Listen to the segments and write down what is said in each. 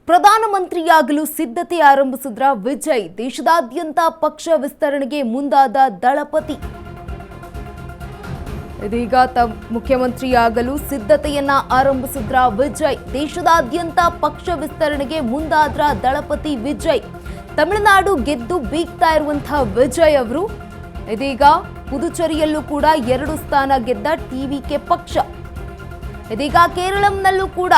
ಪ್ರಧಾನಮಂತ್ರಿಯಾಗಲು ಸಿದ್ಧತೆ ಆರಂಭಿಸಿದ್ರ ವಿಜಯ್. ದೇಶದಾದ್ಯಂತ ಪಕ್ಷ ವಿಸ್ತರಣೆಗೆ ಮುಂದಾದ ದಳಪತಿ. ಇದೀಗ ಮುಖ್ಯಮಂತ್ರಿಯಾಗಲು ಸಿದ್ಧತೆಯನ್ನ ಆರಂಭಿಸಿದ್ರ ವಿಜಯ್. ದೇಶದಾದ್ಯಂತ ಪಕ್ಷ ವಿಸ್ತರಣೆಗೆ ಮುಂದಾದ್ರ ದಳಪತಿ ವಿಜಯ್. ತಮಿಳುನಾಡು ಗೆದ್ದು ಬೀಗ್ತಾ ಇರುವಂತಹ ವಿಜಯ್ ಅವರು ಇದೀಗ ಪುದುಚೇರಿಯಲ್ಲೂ ಕೂಡ 2 ಸ್ಥಾನ ಗೆದ್ದ ಟಿವಿಕೆ ಪಕ್ಷ. ಇದೀಗ ಕೇರಳಂನಲ್ಲೂ ಕೂಡ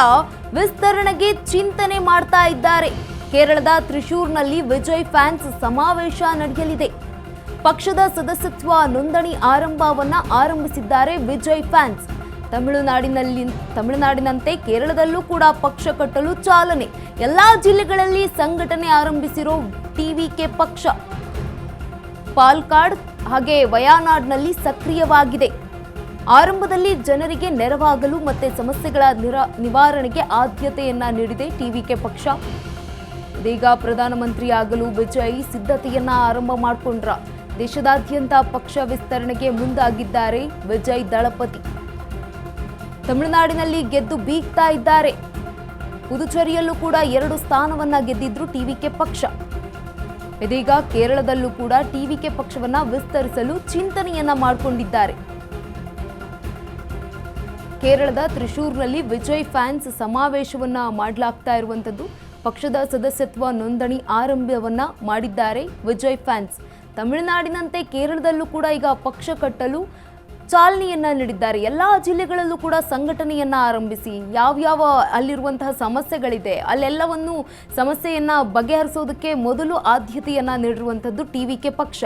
ವಿಸ್ತರಣೆಗೆ ಚಿಂತನೆ ಮಾಡ್ತಾ ಇದ್ದಾರೆ. ಕೇರಳದ ತ್ರಿಶೂರ್ನಲ್ಲಿ ವಿಜಯ್ ಫ್ಯಾನ್ಸ್ ಸಮಾವೇಶ ನಡೆಯಲಿದೆ. ಪಕ್ಷದ ಸದಸ್ಯತ್ವ ನೋಂದಣಿ ಆರಂಭಿಸಿದ್ದಾರೆ ವಿಜಯ್ ಫ್ಯಾನ್ಸ್. ತಮಿಳುನಾಡಿನಂತೆ ಕೇರಳದಲ್ಲೂ ಕೂಡ ಪಕ್ಷ ಕಟ್ಟಲು ಚಾಲನೆ. ಎಲ್ಲಾ ಜಿಲ್ಲೆಗಳಲ್ಲಿ ಸಂಘಟನೆ ಆರಂಭಿಸಿರೋ ಟಿವಿಕೆ ಪಕ್ಷ ಪಾಲಕ್ಕಾಡ್ ಹಾಗೆ ವಯನಾಡ್ನಲ್ಲಿ ಸಕ್ರಿಯವಾಗಿದೆ. ಆರಂಭದಲ್ಲಿ ಜನರಿಗೆ ನೆರವಾಗಲು ಮತ್ತೆ ಸಮಸ್ಯೆಗಳ ನಿವಾರಣೆಗೆ ಆದ್ಯತೆಯನ್ನ ನೀಡಿದೆ ಟಿವಿಕೆ ಪಕ್ಷ. ಇದೀಗ ಪ್ರಧಾನಮಂತ್ರಿಯಾಗಲು ವಿಜಯ್ ಸಿದ್ಧತೆಯನ್ನ ಆರಂಭ ಮಾಡಿಕೊಂಡ್ರ. ದೇಶದಾದ್ಯಂತ ಪಕ್ಷ ವಿಸ್ತರಣೆಗೆ ಮುಂದಾಗಿದ್ದಾರೆ ವಿಜಯ್ ದಳಪತಿ. ತಮಿಳುನಾಡಿನಲ್ಲಿ ಗೆದ್ದು ಬೀಗ್ತಾ ಇದ್ದಾರೆ. ಪುದುಚೇರಿಯಲ್ಲೂ ಕೂಡ 2 ಸ್ಥಾನವನ್ನ ಗೆದ್ದಿದ್ರು ಟಿವಿಕೆ ಪಕ್ಷ. ಇದೀಗ ಕೇರಳದಲ್ಲೂ ಕೂಡ ಟಿವಿಕೆ ಪಕ್ಷವನ್ನ ವಿಸ್ತರಿಸಲು ಚಿಂತನೆಯನ್ನ ಮಾಡಿಕೊಂಡಿದ್ದಾರೆ. ಕೇರಳದ ತ್ರಿಶೂರ್ನಲ್ಲಿ ವಿಜಯ್ ಫ್ಯಾನ್ಸ್ ಸಮಾವೇಶವನ್ನ ಮಾಡಲಾಗ್ತಾ ಇರುವಂತದ್ದು. ಪಕ್ಷದ ಸದಸ್ಯತ್ವ ನೋಂದಣಿ ಆರಂಭವನ್ನ ಮಾಡಿದ್ದಾರೆ ವಿಜಯ್ ಫ್ಯಾನ್ಸ್. ತಮಿಳುನಾಡಿನಂತೆ ಕೇರಳದಲ್ಲೂ ಕೂಡ ಈಗ ಪಕ್ಷ ಕಟ್ಟಲು ಚಾಲನೆಯನ್ನ ನೀಡಿದ್ದಾರೆ. ಎಲ್ಲಾ ಜಿಲ್ಲೆಗಳಲ್ಲೂ ಕೂಡ ಸಂಘಟನೆಯನ್ನ ಆರಂಭಿಸಿ ಯಾವ್ಯಾವ ಅಲ್ಲಿರುವಂತಹ ಸಮಸ್ಯೆಗಳಿದೆ ಅಲ್ಲೆಲ್ಲವನ್ನು ಸಮಸ್ಯೆಯನ್ನ ಬಗೆಹರಿಸೋದಕ್ಕೆ ಮೊದಲು ಆದ್ಯತೆಯನ್ನ നീടിರುವಂತದ್ದು ಟಿವಿಕೆ പക്ഷ.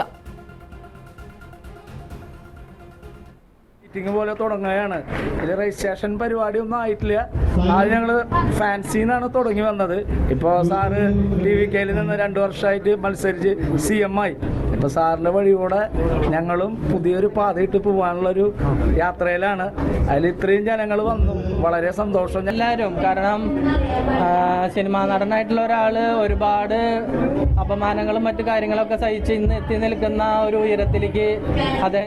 മീറ്റിംഗ് പോലെ തുടങ്ങുകയാണ്. ഇതിൽ രജിസ്ട്രേഷൻ പരിപാടിയൊന്നും ആയിട്ടില്ല. ആദ്യം ഞങ്ങൾ ഫാൻസിൽ നിന്നാണ് തുടങ്ങി വന്നത്. ഇപ്പോൾ സാറ് ടിവികെയിൽ നിന്ന് 2 വർഷമായിട്ട് മത്സരിച്ച് CM ആയി. ഇപ്പോൾ സാറിൻ്റെ വഴികൂടെ ഞങ്ങളും പുതിയൊരു പാതയിട്ട് പോകാനുള്ളൊരു യാത്രയിലാണ്. അതിൽ ഇത്രയും ജനങ്ങൾ വന്നു, വളരെ സന്തോഷം എല്ലാവരും. കാരണം സിനിമാ നടനായിട്ടുള്ള ഒരാൾ ഒരുപാട് അപമാനങ്ങളും മറ്റു കാര്യങ്ങളൊക്കെ സഹിച്ച് ഇന്ന് എത്തി നിൽക്കുന്ന ഒരു ഉയരത്തിലേക്ക് അതെ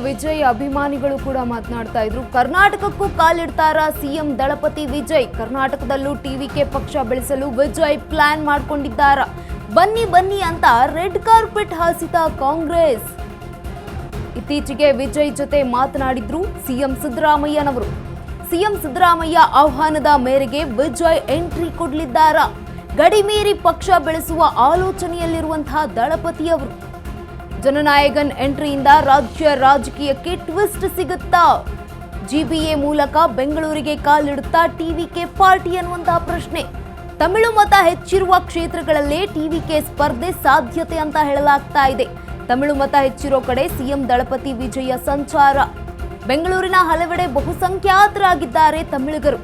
ವಿಜಯ್ ಅಭಿಮಾನಿಗಳು ಕೂಡ ಮಾತನಾಡ್ತಾ ಇದ್ರು. ಕರ್ನಾಟಕಕ್ಕೂ ಕಾಲಿಡ್ತಾರ ಸಿಎಂ ದಳಪತಿ ವಿಜಯ್. ಕರ್ನಾಟಕದಲ್ಲೂ ಟಿವಿಕೆ ಪಕ್ಷ ಬೆಳೆಸಲು ವಿಜಯ್ ಪ್ಲಾನ್ ಮಾಡ್ಕೊಂಡಿದ್ದಾರ. ಬನ್ನಿ ಅಂತ ರೆಡ್ ಕಾರ್ಪೆಟ್ ಹಾಸಿದ ಕಾಂಗ್ರೆಸ್. ಇತ್ತೀಚೆಗೆ ವಿಜಯ್ ಜೊತೆ ಮಾತನಾಡಿದ್ರು ಸಿಎಂ ಸಿದ್ದರಾಮಯ್ಯನವರು. ಸಿಎಂ ಸಿದ್ದರಾಮಯ್ಯ ಆಹ್ವಾನದ ಮೇರೆಗೆ ವಿಜಯ್ ಎಂಟ್ರಿ ಕೊಡಲಿದ್ದಾರ. ಗಡಿಮೀರಿ ಪಕ್ಷ ಬೆಳೆಸುವ ಆಲೋಚನೆಯಲ್ಲಿರುವಂತಹ ದಳಪತಿಯವರು. ಜನನಾಯಕನ್ ಎಂಟ್ರಿಯಿಂದ ರಾಜ್ಯ ರಾಜಕೀಯಕ್ಕೆ ಟ್ವಿಸ್ಟ್ ಸಿಗುತ್ತಾ? GBA ಮೂಲಕ ಬೆಂಗಳೂರಿಗೆ ಕಾಲಿಡುತ್ತಾ ಟಿವಿಕೆ ಪಾರ್ಟಿ ಅನ್ನುವಂತಹ ಪ್ರಶ್ನೆ. ತಮಿಳು ಮತ ಹೆಚ್ಚಿರುವ ಕ್ಷೇತ್ರಗಳಲ್ಲೇ ಟಿವಿಕೆ ಸ್ಪರ್ಧೆ ಸಾಧ್ಯತೆ ಅಂತ ಹೇಳಲಾಗ್ತಾ ಇದೆ. ತಮಿಳು ಮತ ಹೆಚ್ಚಿರೋ ಕಡೆ ಸಿಎಂ ದಳಪತಿ ವಿಜಯ ಸಂಚಾರ. ಬೆಂಗಳೂರಿನ ಹಲವೆಡೆ ಬಹುಸಂಖ್ಯಾತರಾಗಿದ್ದಾರೆ ತಮಿಳಿಗರು.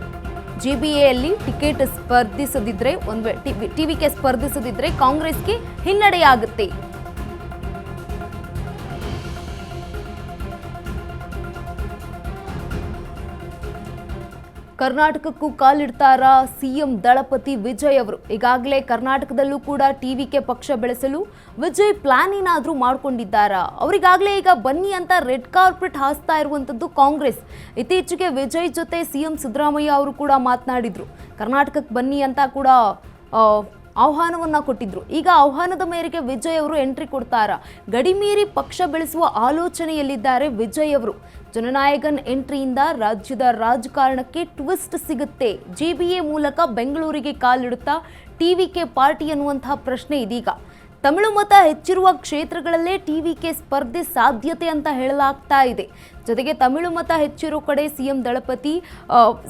GBAಯಲ್ಲಿ ಟಿಕೆಟ್ ಸ್ಪರ್ಧಿಸದಿದ್ರೆ ಟಿವಿಕೆ ಸ್ಪರ್ಧಿಸದಿದ್ರೆ ಕಾಂಗ್ರೆಸ್ಗೆ ಹಿನ್ನಡೆಯಾಗುತ್ತೆ. ಕರ್ನಾಟಕಕ್ಕೂ ಕಾಲಿಡ್ತಾರ ಸಿಎಂ ದಳಪತಿ ವಿಜಯ್ ಅವರು. ಈಗಾಗಲೇ ಕರ್ನಾಟಕದಲ್ಲೂ ಕೂಡ ಟಿವಿಕೆ ಪಕ್ಷ ಬೆಳೆಸಲು ವಿಜಯ್ ಪ್ಲಾನ್ ಏನಾದರೂ ಮಾಡ್ಕೊಂಡಿದ್ದಾರಾ? ಅವರಿಗಾಗಲೇ ಈಗ ಬನ್ನಿ ಅಂತ ರೆಡ್ ಕಾರ್ಪೆಟ್ ಹಾಸ್ತಾ ಇರುವಂಥದ್ದು ಕಾಂಗ್ರೆಸ್. ಇತ್ತೀಚೆಗೆ ವಿಜಯ್ ಜೊತೆ ಸಿಎಂ ಸಿದ್ದರಾಮಯ್ಯ ಅವರು ಕೂಡ ಮಾತನಾಡಿದ್ರು. ಕರ್ನಾಟಕಕ್ಕೆ ಬನ್ನಿ ಅಂತ ಕೂಡ ಆಹ್ವಾನವನ್ನ ಕೊಟ್ಟಿದ್ರು. ಈಗ ಆಹ್ವಾನದ ಮೇರೆಗೆ ವಿಜಯ್ ಅವರು ಎಂಟ್ರಿ ಕೊಡ್ತಾರ. ಗಡಿಮೀರಿ ಪಕ್ಷ ಬೆಳೆಸುವ ಆಲೋಚನೆಯಲ್ಲಿದ್ದಾರೆ ವಿಜಯ್ ಅವರು. ಜನನಾಯಕನ್ ಎಂಟ್ರಿಯಿಂದ ರಾಜ್ಯದ ರಾಜಕಾರಣಕ್ಕೆ ಟ್ವಿಸ್ಟ್ ಸಿಗುತ್ತೆ. GBA ಮೂಲಕ ಬೆಂಗಳೂರಿಗೆ ಕಾಲಿಡುತ್ತಾ ಟಿವಿಕೆ ಪಾರ್ಟಿ ಅನ್ನುವಂತಹ ಪ್ರಶ್ನೆ ಇದೀಗ. ತಮಿಳು ಮತ ಹೆಚ್ಚಿರುವ ಕ್ಷೇತ್ರಗಳಲ್ಲೇ ಟಿವಿಕೆ ಸ್ಪರ್ಧೆ ಸಾಧ್ಯತೆ ಅಂತ ಹೇಳಲಾಗ್ತಾ ಇದೆ. ಜೊತೆಗೆ ತಮಿಳು ಮತ ಹೆಚ್ಚಿರೋ ಕಡೆ ಸಿಎಂ ದಳಪತಿ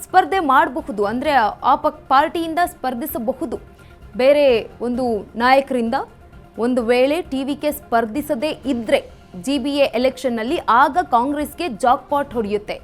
ಸ್ಪರ್ಧೆ ಮಾಡಬಹುದು, ಅಂದರೆ ಆ ಪಾರ್ಟಿಯಿಂದ ಸ್ಪರ್ಧಿಸಬಹುದು ಬೇರೆ ಒಂದು ನಾಯಕರಿಂದ. ಒಂದು ವೇಳೆ ಟಿವಿಕೆ ಸ್ಪರ್ಧಿಸದೇ ಇದ್ರೆ GBA ಎಲೆಕ್ಷನ್ನಲ್ಲಿ ಆಗ ಕಾಂಗ್ರೆಸ್ಗೆ ಜಾಕ್ಪಾಟ್ ಹೊಡೆಯುತ್ತೆ.